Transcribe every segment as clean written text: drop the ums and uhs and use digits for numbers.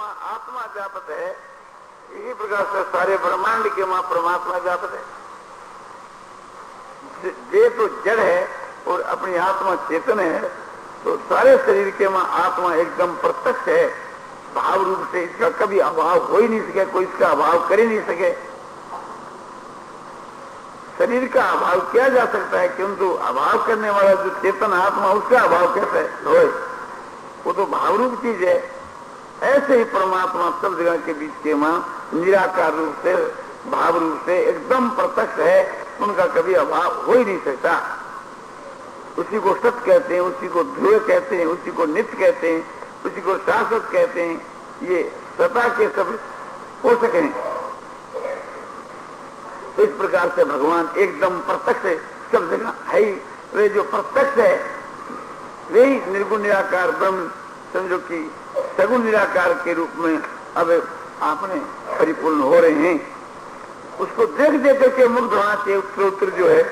मां आत्मा व्यापक है, इसी प्रकार से सारे ब्रह्मांड के मां परमात्मा व्यापक है। ये तो जड़ है और अपनी आत्मा चेतन है, तो सारे शरीर के मां आत्मा एकदम प्रत्यक्ष है भाव रूप से। इसका कभी अभाव हो ही नहीं सके, कोई इसका अभाव कर ही नहीं सके। शरीर का अभाव किया जा सकता है, किंतु अभाव करने वाला जो चेतन आत्मा, उसका अभाव कैसे हो? वो तो भाव रूप चीज है। ऐसे ही परमात्मा सब जगह के बीच के मां निराकार रूप से, भाव रूप से एकदम प्रत्यक्ष है, उनका कभी अभाव हो ही नहीं सकता। उसी को सत्य कहते हैं, उसी को ध्रुव कहते हैं, उसी को नित्य कहते हैं, उसी को शाश्वत कहते हैं। ये सता के सब हो सके। इस प्रकार से भगवान एकदम प्रत्यक्ष है, सब जगह है ही। वे जो प्रत्यक्ष है वे ही निर्गुण निराकार ब्रह्म, समझो कि सगुण निराकार के रूप में अब आपने परिपूर्ण हो रहे हैं। उसको देख देख करके मुग्ध होना चाहिए उत्तर जो है,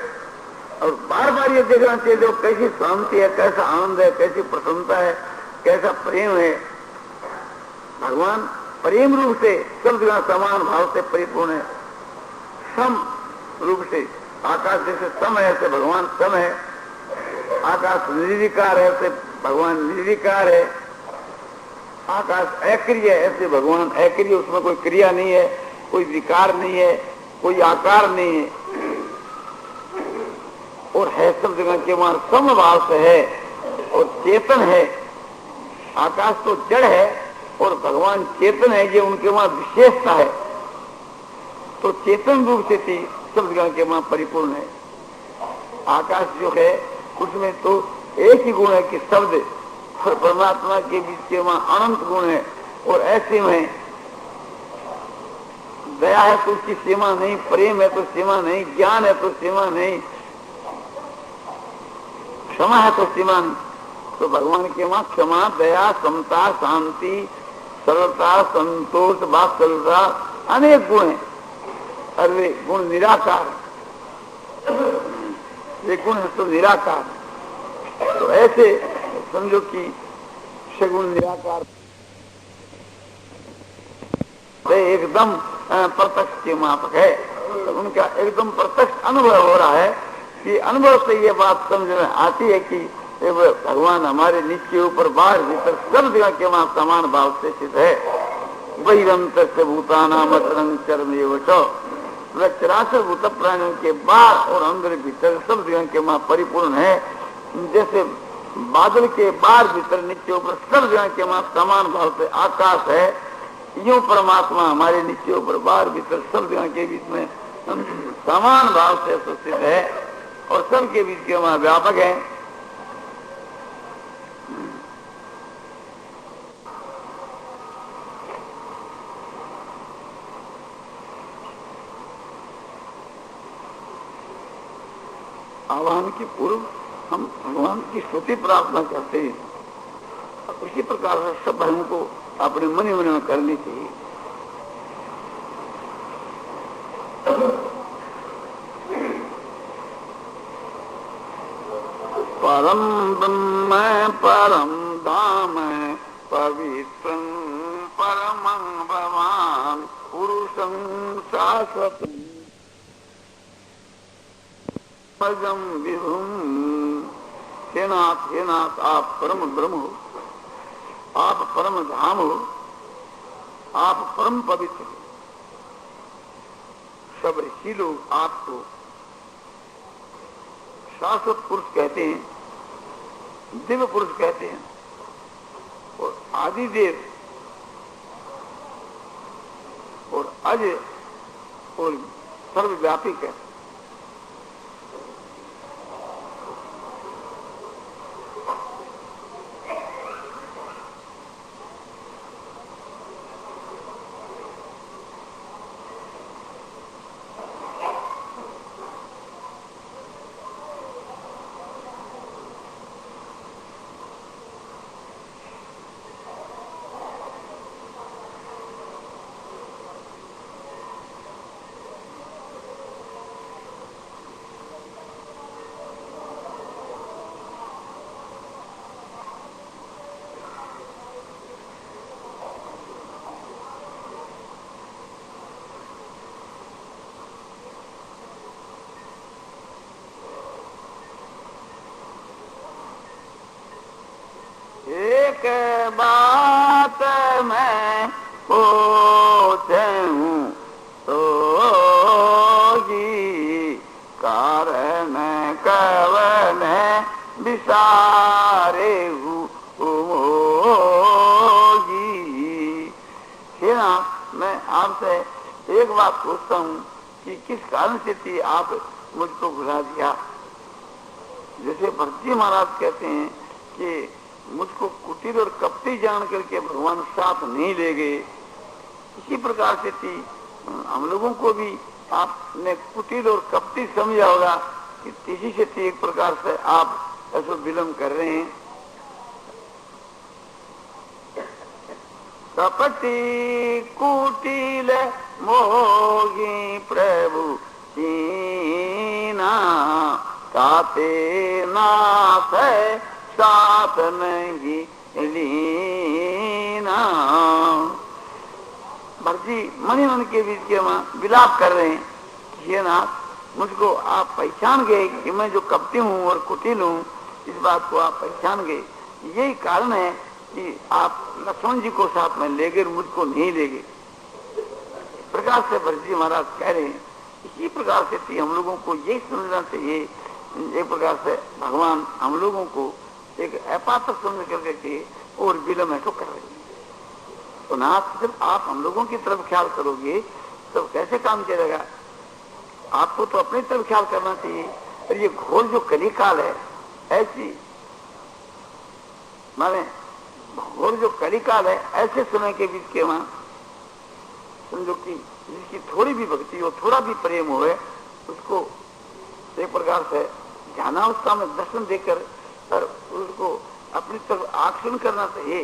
और बार बार ये देखना चाहिए जो कैसी शांति है, कैसा आनंद है, कैसी प्रसन्नता है, कैसा प्रेम है। भगवान प्रेम रूप से सब जगह समान भाव से परिपूर्ण है, सम रूप से। आकाश जैसे सम है ऐसे भगवान सम है, आकाश निर्विकार है ऐसे भगवान निर्विकार है, आकाश अक्रिय है ऐसे भगवान अक्रिय, उसमें कोई क्रिया नहीं है, कोई विकार नहीं है, कोई आकार नहीं है, और है सब जगह के वहां समभाव से है और चेतन है। आकाश तो जड़ है और भगवान चेतन है, ये उनके वहां विशेषता है। तो चेतन रूप से थी सब जगह के वहां परिपूर्ण है। आकाश जो है उसमें तो एक ही गुण है कि शब्द, और परमात्मा के बीच के वहां अनंत गुण है। और ऐसे में दया है तो उसकी सीमा नहीं, प्रेम है तो सीमा नहीं, ज्ञान है तो सीमा नहीं, क्षमा है तो सीमा नहीं। तो भगवान के वहां क्षमा, दया, समता, शांति, सरलता, संतोष, वात्सल्यता अनेक गुण है, और वे गुण निराकार, ये गुण है तो निराकार। तो ऐसे समझो कि सगुण निराकार एकदम प्रत्यक्ष के मापक है। तो उनका एकदम प्रत्यक्ष अनुभव हो रहा है कि अनुभव से ये बात समझ में आती है कि भगवान हमारे नीचे ऊपर बाहर भीतर सब जगह के वहां समान भाव से स्थित है। वही अंतर से भूताना मतरंग चरम चराचर भूत प्राणियों के बाहर और अंदर भीतर सब जगह के वहां परिपूर्ण है। जैसे बादल के बाहर भीतर नीचे ऊपर सब जगह के वहां समान भाव से आकाश है, यूं परमात्मा हमारे नीचे ऊपर बाहर भीतर सब जगह के बीच में समान भाव से स्थित है और सबके बीच के वहां व्यापक है। आह्वान के पूर्व हम भगवान की स्तुति प्रार्थना करते हैं। उसी प्रकार से सब भाइयों को अपने मन ही मन में करनी चाहिए। परम ब्रह्म परम धाम पवित्रं परमं भवान पुरुषं शाश्वतं पदम विभुम। हे नाथ आप परम ब्रह्म हो, आप परम धाम हो, आप परम पवित्र हो। सब ऋषि लोग आपको शाश्वत पुरुष कहते हैं, दिव्य पुरुष कहते हैं, और आदिदेव और अजय और सर्वव्यापी कहते हैं। पोछूं तो कारण कवन विसारे मैं आपसे एक बात पूछता हूँ कि किस कारण से थी आप मुझको भुला दिया। जैसे भरतजी महाराज कहते हैं कि मुझको कुटिल और कपटी जान करके भगवान साथ नहीं ले गए, इसी प्रकार से थी हम लोगों को भी आपने कुटिल और कपटी समझा होगा कि इसी से थी एक प्रकार से आप ऐसा विलम्ब कर रहे हैं। कपटी कुटिल मोगी प्रभु कीना ताते नाथ साथ नहीं लीना। भरतजी मणि मन के बीच के विलाप कर रहे हैं कि ये नाथ मुझको आप पहचान गए कि मैं जो कपटी हूँ और कुटिल हूँ, इस बात को आप पहचान गए। यही कारण है कि आप लक्ष्मण जी को साथ में ले गए, मुझको नहीं ले गए। प्रकार से भरतजी महाराज कह रहे हैं इसी प्रकार से थी हम लोगों को यही समझना चाहिए। एक प्रकार से भगवान हम लोगों को एक अपात्र समझ करके और विलम्ब है तो कर रहे हैं। तो नाथ जब आप हम लोगों की तरफ ख्याल करोगे तो कैसे काम चलेगा? आपको तो अपनी तरफ ख्याल करना चाहिए। और ये घोर जो कलिकाल है, ऐसी माने घोर जो कलिकाल है, ऐसे समय के बीच के वहां समझो कि जिसकी थोड़ी भी भक्ति हो, थोड़ा भी प्रेम हो, उसको एक प्रकार से ध्यानावस्था में दर्शन देकर और उसको अपनी तरफ आकर्षण करना चाहिए।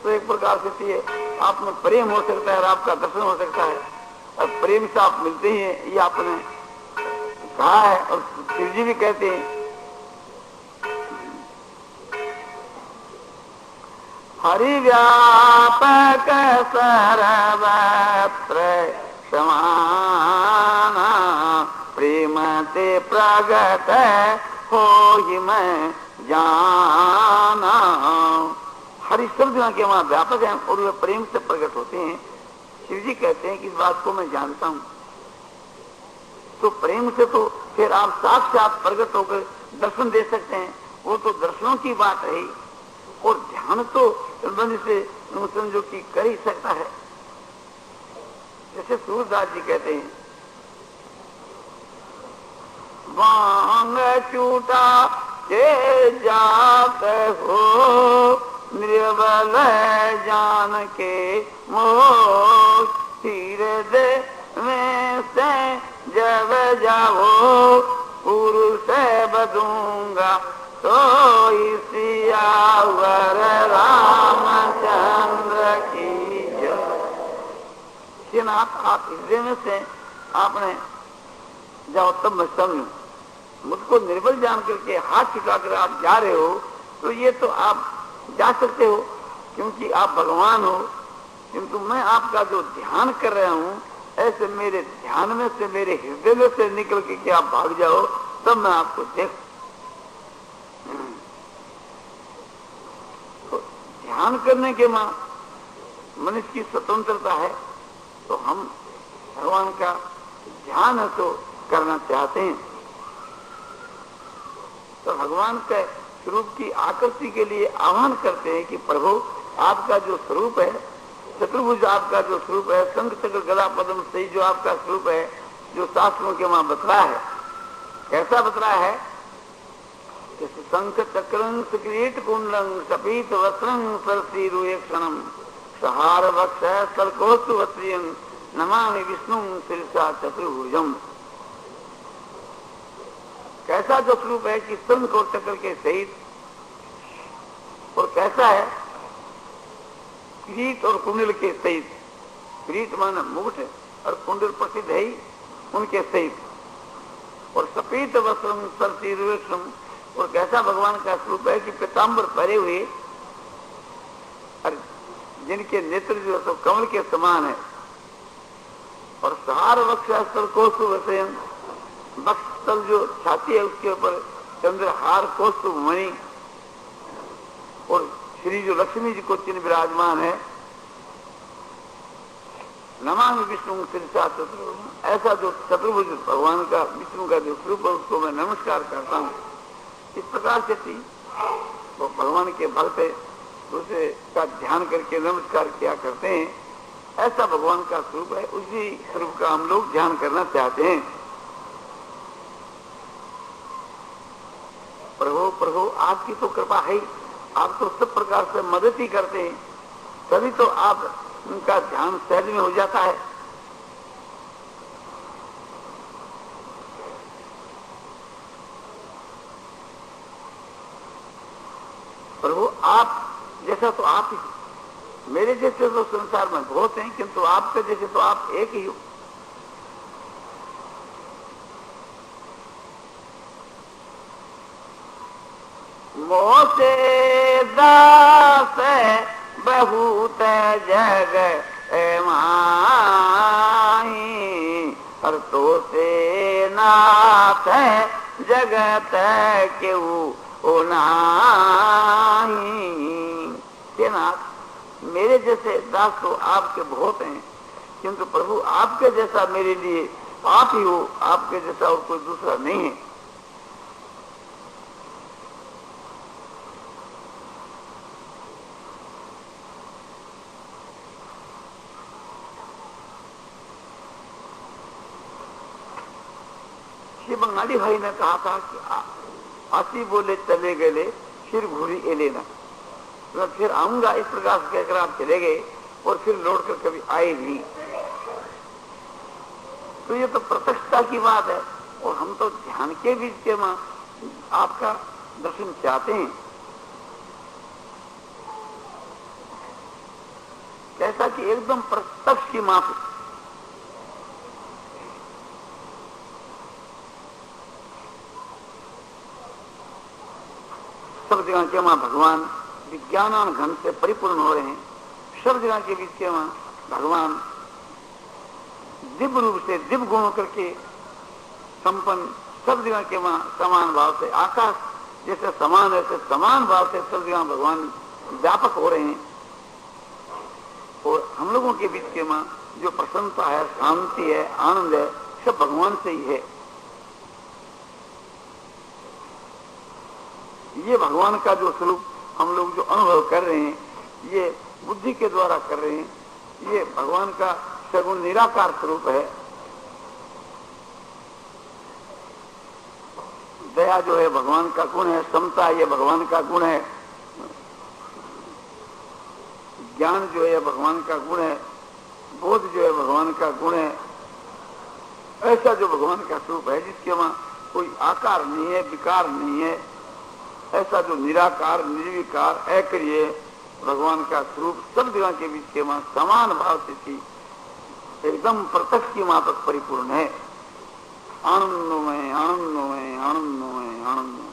तो एक प्रकार से आप में प्रेम हो सकता है और आपका दर्शन हो सकता है, और प्रेम से आप मिलते ही हैं, ये आपने कहा है। और शिव जी भी कहते हैं हरि व्यापक सर्वत्र समाना प्रेम ते प्रगट हो ही मैं जाना। हरि शब्द के वहां व्यापक है और वे प्रेम से प्रकट होते हैं। शिव जी कहते हैं कि इस बात को मैं जानता हूं। तो प्रेम से तो फिर आप साक्षात प्रकट होकर दर्शन दे सकते हैं, वो तो दर्शनों की बात है। और ध्यान तो से समझो कि कर ही सकता है। जैसे सूरदास जी कहते हैं वांग चूटा के जात हो निर्बल जान के मोह तीर दे में से जब जाओ पुरुष बदूंगा तो सियावर रामचंद्र की जय। आप हृदय में से आपने जाओ तब मैं समझू। मुझको निर्बल जान करके हाथ छिकाकर आप जा रहे हो, तो ये तो आप जा सकते हो क्योंकि आप भगवान हो। किंतु मैं आपका जो ध्यान कर रहा हूँ, ऐसे मेरे ध्यान में से, मेरे हृदय में से निकल के आप भाग जाओ, तब मैं आपको देख। तो ध्यान करने के मां मनुष्य की स्वतंत्रता है, तो हम भगवान का ध्यान है तो करना चाहते हैं। तो भगवान के स्वरूप की आकृति के लिए आह्वान करते हैं कि प्रभु आपका जो स्वरूप है, चतुर्भुज आपका जो स्वरूप है, शंख चक्र गदा पद्म सही जो आपका स्वरूप है, जो शास्त्रों के वहां बतला है, कैसा बतला है? शंख चक्रं सुकिरीट कुंडलं सपीत वस्त्रं सरसीरुक्षणं सहार वक्ष सरकोस्तु वस्त्रियं नमामि विष्णुं शिरसा चतुर्भुजम्। कैसा जो स्वरूप है कि शंख और चक्र के सहित, और कैसा है किरीट और कुंडल के सहित। किरीट माना मुकुट और कुंडल प्रसिद्ध है ही उनके सहित। और सफेद वस्त्रम सरसीरुक्षणं, और कैसा भगवान का स्वरूप है कि पीताम्बर पहरे हुए और जिनके नेत्र जो तो कमल के समान है। और सहार वक्षस्थल कोस्तु वसयन, वक्षस्थल जो छाती है उसके ऊपर चंद्रहार कौस्तुभ मणि, और श्री जो लक्ष्मी जी को चिन्ह विराजमान है, नमामि विष्णु शिरसा चतुर्भुज, ऐसा जो चतुर्भुज भगवान का विष्णु का जो स्वरूप है उसको मैं नमस्कार करता हूँ। इस प्रकार से थी वो भगवान के भक्त दूसरे का ध्यान करके नमस्कार किया करते हैं। ऐसा भगवान का स्वरूप है, उसी स्वरूप का हम लोग ध्यान करना चाहते हैं। प्रभु प्रभु आपकी तो कृपा है, आप तो सब प्रकार से मदद ही करते हैं, तभी तो आप उनका ध्यान सहज में हो जाता है। प्रभु आप जैसा तो आप ही, मेरे जैसे तो संसार में बहुत हैं, किंतु आपके जैसे तो आप एक ही हो। मोसे दास बहुत जग माही, और तो से नाथ जगत केहू नाही। हे नाथ, मेरे जैसे दास तो आपके बहुत हैं, किंतु प्रभु आपके जैसा मेरे लिए आप ही हो, आपके जैसा और कोई दूसरा नहीं है। श्री बंगाली भाई ने कहा था कि आसी बोले चले गए फिर घूरी ए लेना, तो फिर आऊंगा, इस प्रकार से कहकर आप चले गए और फिर लौट कर कभी आए नहीं। तो ये तो प्रत्यक्षता की बात है, और हम तो ध्यान के बीच के मां आपका दर्शन चाहते हैं। कैसा कि एकदम प्रत्यक्ष की मां सब जगह के मां भगवान विज्ञान घन से परिपूर्ण हो रहे हैं। सब जगह के बीच के मां भगवान दिव्य रूप से दिव्य गुणों करके संपन्न, सब जगह के मां समान भाव से, आकाश जैसे समान है समान भाव से सब जगह भगवान व्यापक हो रहे हैं। और हम लोगों के बीच के मां जो प्रसन्नता है, शांति है, आनंद है, सब भगवान से ही है। ये भगवान का जो स्वरूप हम लोग जो अनुभव कर रहे हैं, ये बुद्धि के द्वारा कर रहे हैं। ये भगवान का सगुण निराकार स्वरूप है। दया जो है भगवान का गुण है, समता ये भगवान का गुण है, ज्ञान जो है भगवान का गुण है, बोध जो है भगवान का गुण है। ऐसा जो भगवान का स्वरूप है जिसके वहां कोई आकार नहीं है, विकार नहीं है, ऐसा जो निराकार निर्विकार अक्रिय भगवान का स्वरूप सब जगह के बीच के वहां समान भाव से थी, एकदम प्रत्यक्ष की वहां तक परिपूर्ण है। आनंदमय आनंदमय आनंदमय आनंदमय।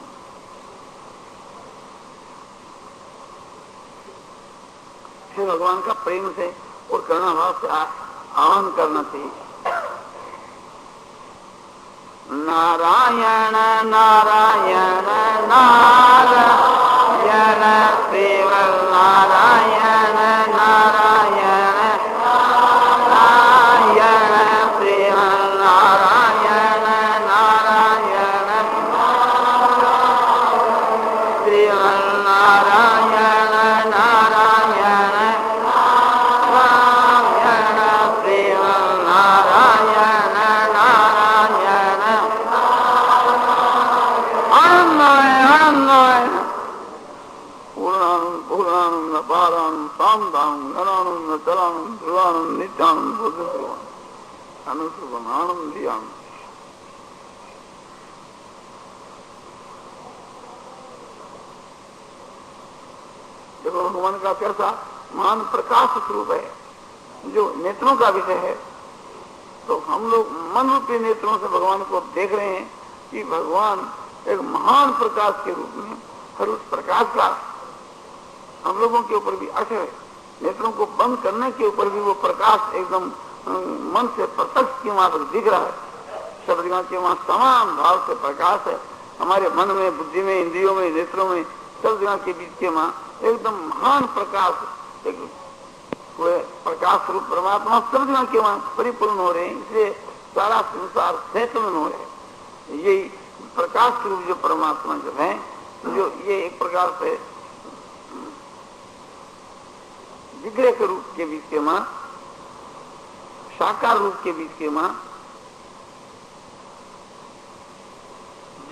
फिर भगवान का प्रेम से और करुणा भाव से आह्वान करना चाहिए। नारायण नारायण नारायण शिव नारायण नारायण नारायण शिव नारायण नारायण शिव नारायण नारायण नारायण शिव नारायण नारायण पूर्णानंद पूर्णानंद पारानंद सामदानंद घनानंद चलानंद ध्रुवानंद नित्यानंद बुद्ध अनुसुभम आनंदी आनंद। देखो भगवान का कैसा महान प्रकाश स्वरूप है जो नेत्रों का विषय है। तो हम लोग मन रूपी नेत्रों से भगवान को देख रहे हैं कि भगवान एक महान प्रकाश के रूप में, और उस प्रकाश का हम लोगों के ऊपर भी असर है। नेत्रों को बंद करने के ऊपर भी वो प्रकाश एकदम मन से प्रत्यक्ष की वहां पर दिख रहा है। सब जगह के वहां समान भाव से प्रकाश है। हमारे मन में, बुद्धि में, इंद्रियों में, नेत्रों में, सब जगह के बीच के वहां एकदम महान प्रकाश, एक वे प्रकाश रूप परमात्मा सब जगह के वहां परिपूर्ण हो रहे हैं, इसलिए सारा संसार सैतवन हो रहे हैं। यही प्रकाश रूप जो परमात्मा जो है, जो ये एक प्रकार से विग्रह के रूप के बीच के मां, साकार रूप के बीच के मां,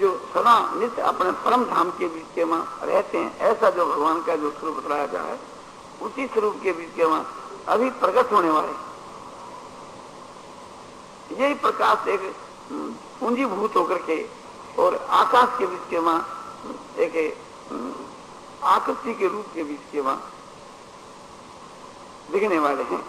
जो सदा नित्य अपने परम धाम के बीच के मां रहते हैं, ऐसा जो भगवान का जो स्वरूप बताया जा है, उसी स्वरूप के बीच के मां अभी प्रकट होने वाले। यही प्रकाश एक पूंजीभूत होकर के और आकाश के बीच के मां एक आकृति के रूप के बीच के मां दिखने वाले हैं,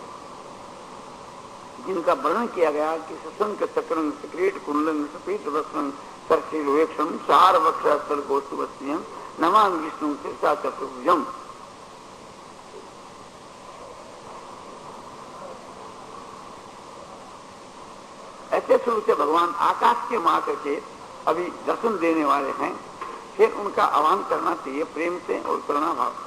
जिनका वर्णन किया गया कि सशंक चक्रं सक्रीट कुंडलं सपीत वस्त्रं सर्षिलोक्षम चार वक्षस्थल गोस्तुवस्यम नमामि विष्णु शीर्षा चतुर्भुजम। ऐसे स्वरूप से भगवान आकाश के मां करके अभी दर्शन देने वाले हैं। फिर उनका आह्वान करना चाहिए प्रेम से और करुणा भाव से।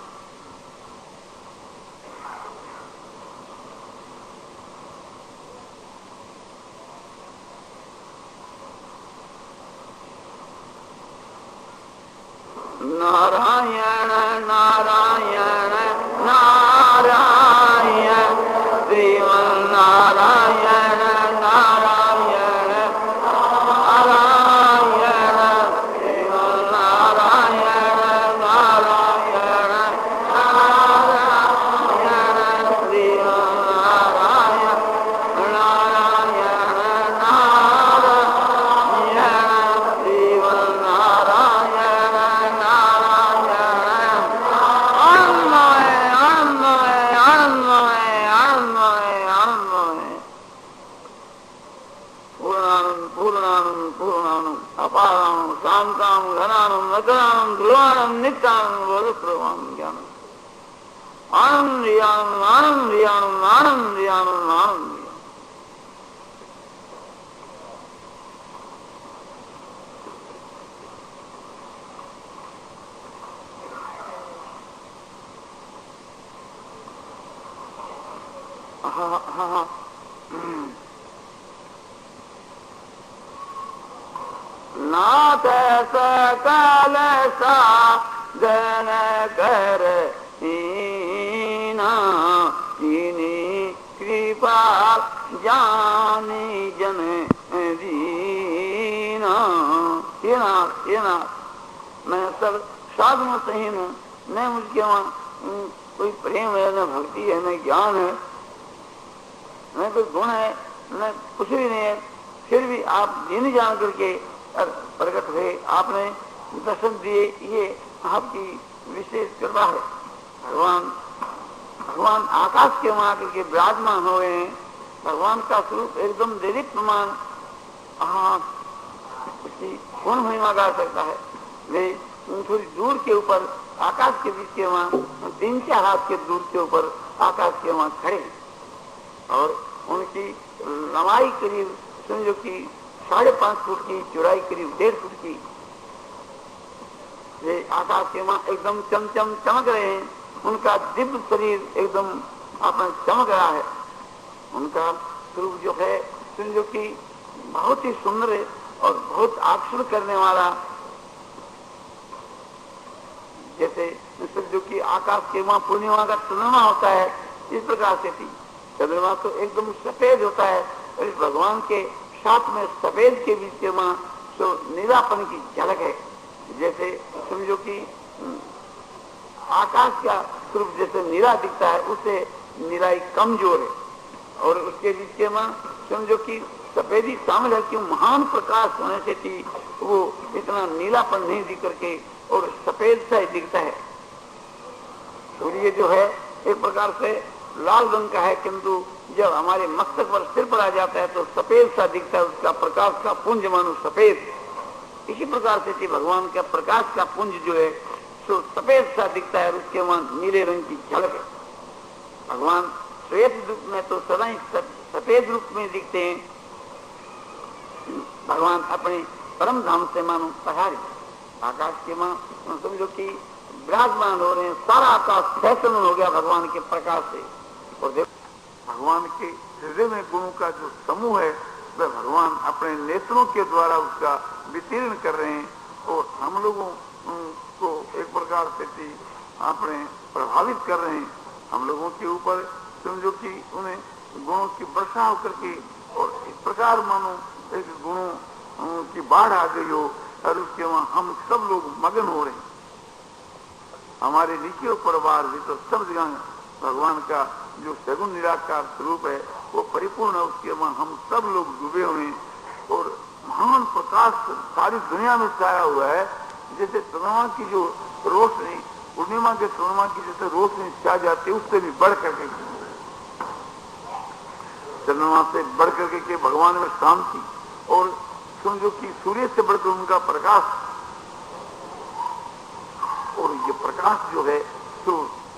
नारायण नारायण नारायण श्रीमन नारायण नारायण नारायण श्रीमन नारायण नारायण नारायण श्रीमन नारायण नारायण नारायण श्रीमन नारायण अपाराणं शांतां घनानं नकरानं ध्रुवानं नित्यानं वरप्रवां ज्ञानं आनंदयानं आनंदयानं आनंदयानं आनंदयानं। नाथ सकल साधन कर जिनी कृपा जानी जन दीना। ये नाथ मैं सब साधनों से हीन हूँ, न मुझके वहाँ कोई प्रेम है, न भक्ति है, न ज्ञान है, न कोई गुण है, न कुछ भी नहीं है। फिर भी आप दीन जान करके प्रकट हुए, आपने दर्शन दिए, ये आपकी विशेष कृपा है। भगवान आकाश के वहां करके विराजमान हो गए हैं। भगवान का स्वरूप एकदम देदीप्यमान, उसकी कौन महिमा गा सकता है। वे थोड़ी दूर के ऊपर आकाश के बीच के वहां 3-4 हाथ के दूर के ऊपर आकाश के वहां खड़े हैं और उनकी लंबाई करीब समझो कि 5.5 फुट की, चौड़ाई करीब 1.5 फुट की। वे आकाश के वहां एकदम चमचम चमक रहे हैं। उनका दिव्य शरीर एकदम अपना चमक रहा है। उनका स्वरूप जो है समझो कि बहुत ही सुंदर है और बहुत आकर्षण करने वाला। जैसे समझो कि आकाश के वहां पूर्णिमा का चंद्रमा होता है, इस प्रकार से थी। चंद्रमा तो एकदम सफेद होता है और इस भगवान के साथ में सफेद के बीच के वहां जो नीलापन की झलक है। जैसे समझो कि आकाश का स्वरूप जैसे नीला दिखता है, उससे नीलाई कमजोर है और उसके बीच के वहां समझो कि सफेदी शामिल है कि महान प्रकाश होने से थी वो इतना नीलापन नहीं दिख करके और सफेद सा ही दिखता है। सूर्य जो है एक प्रकार से लाल रंग का है, किंतु जब हमारे मस्तक पर सिर पर आ जाता है तो सफेद सा दिखता है, उसका प्रकाश का पुंज मानो सफेद। इसी प्रकार से भगवान का प्रकाश का पुंज जो है सो सफेद सा दिखता है, उसके वहां नीले रंग की झलक है। भगवान श्वेत रूप में तो सदा ही सफेद रूप में दिखते हैं। भगवान अपने परम धाम से मानो पधारे आकाश के मां समझो कि विराजमान हो रहे हैं। सारा आकाश फैशन हो गया भगवान के प्रकाश से। और देखो भगवान के हृदय में गुणों का जो समूह है वह भगवान अपने नेत्रों के द्वारा उसका वितीर्ण कर रहे हैं और हम लोगों को एक प्रकार से अपने प्रभावित कर रहे हैं। हम लोगों के ऊपर समझो कि उन्हें गुणों की वर्षा होकर के और इस प्रकार मानो एक गुणों की बाढ़ आ गई हो और उसके वहां हम सब लोग मगन हो रहे हैं। हमारे नीचे परिवार भी तो सब जगह भगवान का जो सगुण निराकार स्वरूप है वो परिपूर्ण है, उसके वहां हम सब लोग डूबे हुए हैं और महान प्रकाश सारी दुनिया में छाया हुआ है। जैसे चंद्रमा की जो रोशनी, पूर्णिमा के चंद्रमा की जैसे रोशनी छा जाती है, उससे भी बढ़ करके चंद्रमा से बढ़ करके के भगवान में शांति और समझो कि सूर्य से बढ़कर उनका प्रकाश, और ये प्रकाश जो है तो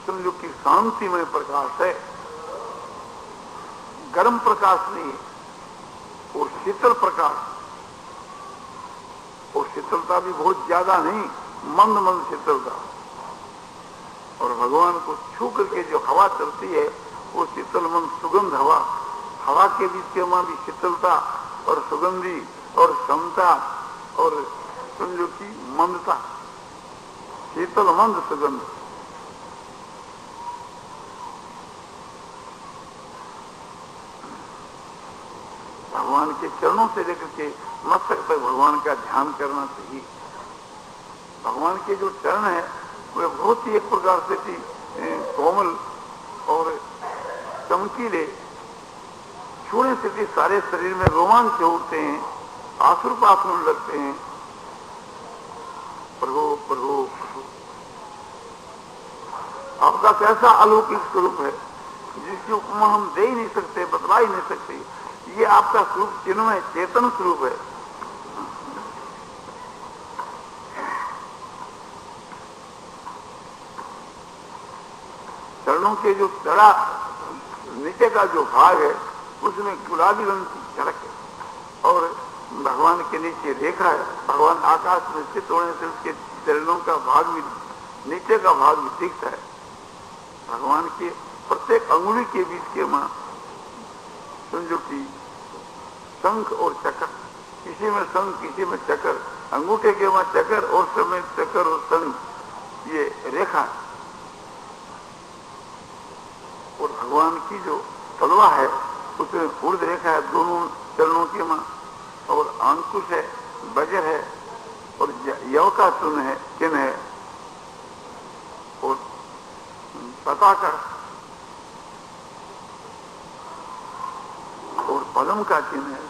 समझो कि शांतिमय प्रकाश है, गर्म प्रकाश नहीं है और शीतल प्रकाश, और शीतलता भी बहुत ज्यादा नहीं, मंद मंद शीतलता। और भगवान को छू करके जो हवा चलती है वो शीतल मंद सुगंध हवा, हवा के बीच के वहां भी शीतलता और सुगंधी और समता और समझो कि मंदता, शीतल मंद सुगंध। भगवान के चरणों से लेकर के मस्तक तक भगवान का ध्यान करना चाहिए। भगवान के जो चरण है वे बहुत ही एक प्रकार से कोमल और चमकीले, छूने से भी सारे शरीर में रोमांच उठते हैं, आंसुपात होने लगते हैं। प्रभु प्रभु प्रभु आपका कैसा अलौकिक स्वरूप है जिसकी उपमा हम दे ही नहीं सकते, बतला ही नहीं सकते। ये आपका स्वरूप चिन्मय चेतन स्वरूप है। चरणों के जो चढ़ा नीचे का जो भाग है उसमें गुलाबी रंग की झलक है और भगवान के नीचे रेखा है। भगवान आकाश में स्थित होने से उसके चरणों का भाग भी, नीचे का भाग भी दिखता है। भगवान के प्रत्येक अंगुली के बीच के मां समझो कि शंख और चक्र, किसी में शंख किसी में चक्र, अंगूठे के वहां चक्र और समय चक्र और शंख, ये रेखा। और भगवान की जो तलवा है उसमें ऊर्ध रेखा है दोनों चरणों के वहां, और अंकुश है, वज्र है और यव का चिन्ह है और पताका और पद्म का चिन्ह है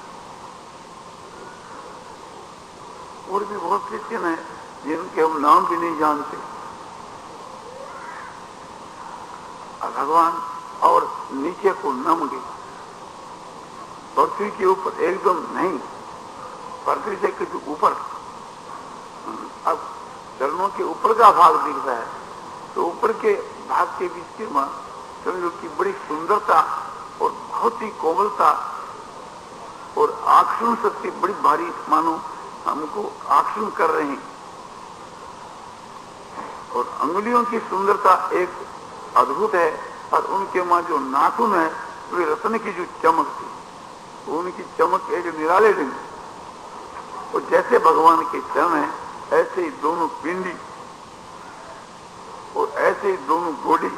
और भी बहुत से चिन्ह है जिनके हम नाम भी नहीं जानते। भगवान और नीचे को नम गए, पृथ्वी के ऊपर एकदम नहीं, पृथ्वी से कुछ ऊपर। अब चरणों के ऊपर का भाग दिखता है तो ऊपर के भाग के बीच के मां समझो की बड़ी सुंदरता और बहुत ही कोमलता और आकर्षण शक्ति बड़ी भारी मानो हमको आकर्षण कर रहे हैं। और अंगुलियों की सुंदरता एक अद्भुत है और उनके मां जो नाखून है वे रत्न की जो चमक थी, उनकी चमक एक निराले ढंग। और जैसे भगवान के चरण है ऐसे ही दोनों पिंडी और ऐसे ही दोनों गोडी,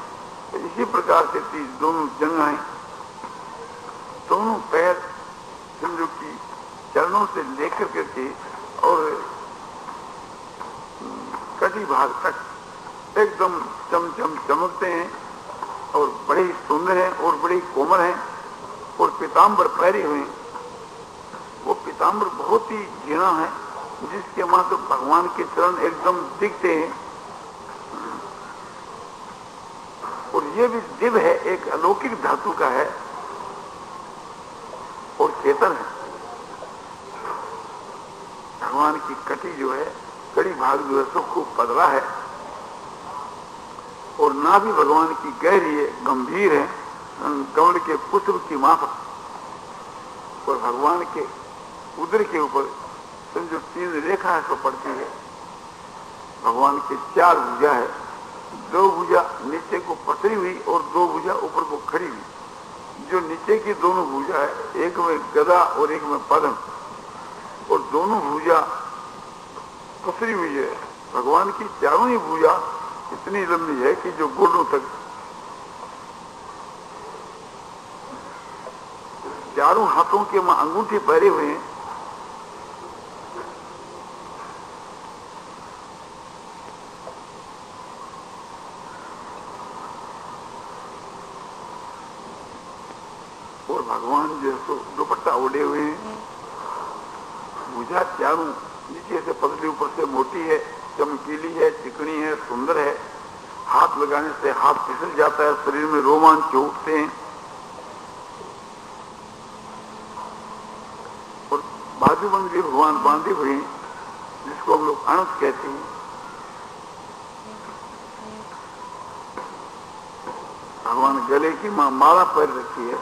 इसी प्रकार से थी दोनों जंघाएं, दोनों पैर समझो की चरणों से लेकर करके और कटी भाग तक एकदम चमचम चमकते हैं और बड़े ही सुंदर हैं और बड़े ही कोमल हैं और पीताम्बर पहरे हुए हैं। वो पीताम्बर बहुत ही घृणा है जिसके वहां तो भगवान के चरण एकदम दिखते हैं। और ये भी दिव्य है, एक अलौकिक धातु का है और चेतन है। भगवान की कटी जो है, कड़ी भाग जो है सो खूब पतला है और ना भी भगवान की गहरी है, गंभीर है, कमल के पुष्प की माफक। और भगवान के उदर के ऊपर जो 3 रेखा है सो पड़ती है। भगवान के 4 भुजा है दो भुजा नीचे को पसरी हुई और दो भुजा ऊपर को खड़ी हुई। जो नीचे की दोनों भुजा है, एक में गदा और एक में पद्म, और दोनों भुजा पसरी हुई है। भगवान की चारों ही भुजा इतनी लंबी है कि जो घुटनों तक, चारों हाथों के वहां अंगूठे पहरे हुए हैं। और भगवान जो है दुपट्टा ओढ़े हुए हैं। भुजा चारों नीचे से पतली ऊपर से मोटी है, चमकीली है, चिकनी है, सुंदर है। हाथ लगाने से हाथ फिसल जाता है, शरीर में रोमांच उठते हैं। और बाजूबंद भी भगवान बांधे हुए हैं, जिसको हम लोग अणत कहते हैं। भगवान गले की माला पहन रखी है,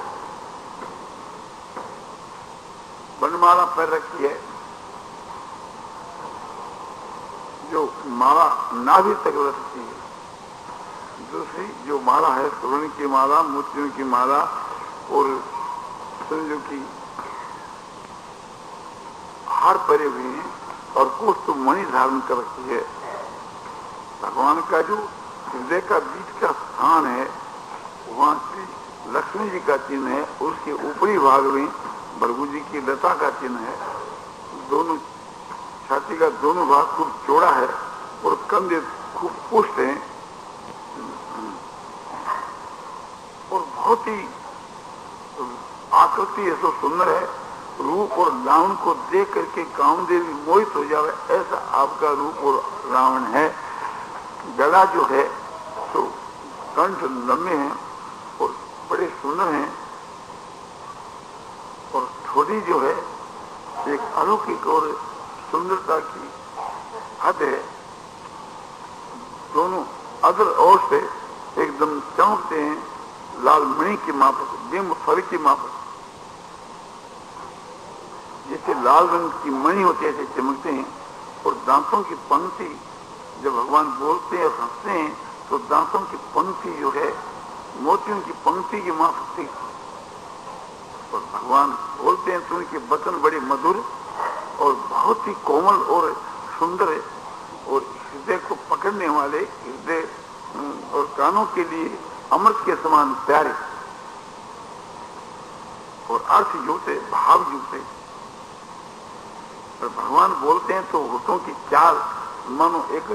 बनमाला पहन रखी है, जो माला नाभि तक रखती है। दूसरी जो माला है, स्वर्ण की माला, मोतियों की माला और समझो की हार परे हुए हैं, और कुछ तो मणि धारण कर रखी है। भगवान का जो हृदय का बीच का स्थान है, वहां श्री लक्ष्मी जी का चिन्ह है। उसके ऊपरी भाग में भृगु जी की लता का चिन्ह है। दोनों छाती का दोनों भाग खूब चौड़ा है और कंधे खूब पुष्ट हैं, और बहुत ही आकृति है तो सुंदर है। रूप और लावण को देख करके कामदेवी मोहित हो जावे, ऐसा आपका रूप और लावण है। गला जो है तो कंठ लंबे हैं और बड़े सुंदर हैं, और ठोड़ी जो है एक अलौकिक और सुंदरता की हद है। दोनों अदर और से एकदम चमकते हैं, लाल मणि की माफक, बिंब फल की माफक। जैसे लाल रंग की मणि होती है ऐसे चमकते हैं। और दांतों की पंक्ति, जब भगवान बोलते हैं और हंसते हैं तो दांतों की पंक्ति जो है मोतियों की पंक्ति की माफक थी। और भगवान बोलते हैं तो उनके वचन बड़े मधुर और बहुत ही कोमल और सुंदर है, और हृदय को पकड़ने वाले, हृदय और कानों के लिए अमृत के समान प्यारे, और अर्थ जुड़ते, भाव जुड़ते। और भगवान बोलते हैं तो होठों की चाल मानो एक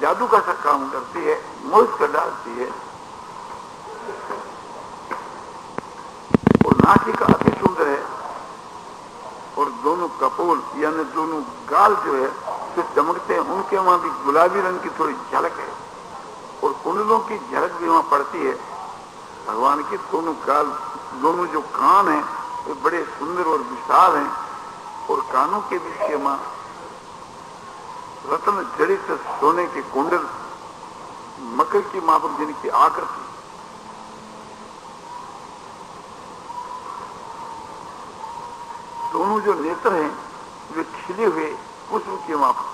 जादू का सा काम करती है, मोहित कर डालती है। और नासिका अति सुंदर है, और दोनों कपोल यानी दोनों गाल जो है जो चमकते हैं, उनके वहां भी गुलाबी रंग की थोड़ी झलक है, और कुंडलों की झलक भी वहां पड़ती है। भगवान के दोनों गाल, दोनों जो कान हैं वे बड़े सुंदर और विशाल हैं, और कानों के बीच के वहां रत्न जड़ित सोने के कुंडल, मकर की माफक जिनकी आकृति। दोनों जो नेत्र हैं वे खिले हुए पुष्प के माफक,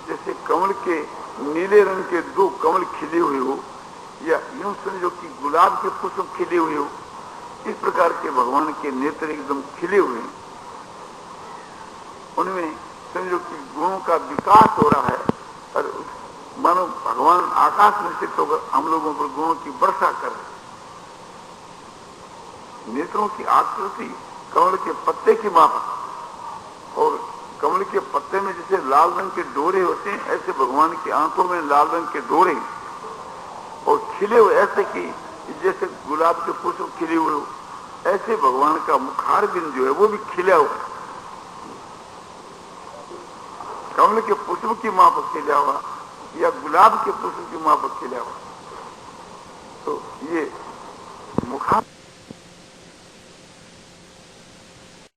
जैसे कमल के नीले रंग के दो कमल खिले हुए हो, या यूं समझो कि गुलाब के पुष्प खिले हुए हो, इस प्रकार के भगवान के नेत्र एकदम खिले हुए हैं। उनमें समझो कि गुणों का विकास हो रहा है, और मानो भगवान आकाश में स्थित होकर हम लोगों पर गुणों की वर्षा कर रहे। नेत्रों की आकृति कमल के पत्ते की माफक, और कमल के पत्ते में जैसे लाल रंग के डोरे होते हैं, ऐसे भगवान की आंखों में लाल रंग के डोरे, और खिले हुए ऐसे कि जैसे गुलाब के पुष्प खिले हुए हो, ऐसे भगवान का मुखार बिंद जो है वो भी खिला हुआ, कमल के पुष्प की माफक खिला हुआ या गुलाब के पुष्प की माफक खिला हुआ।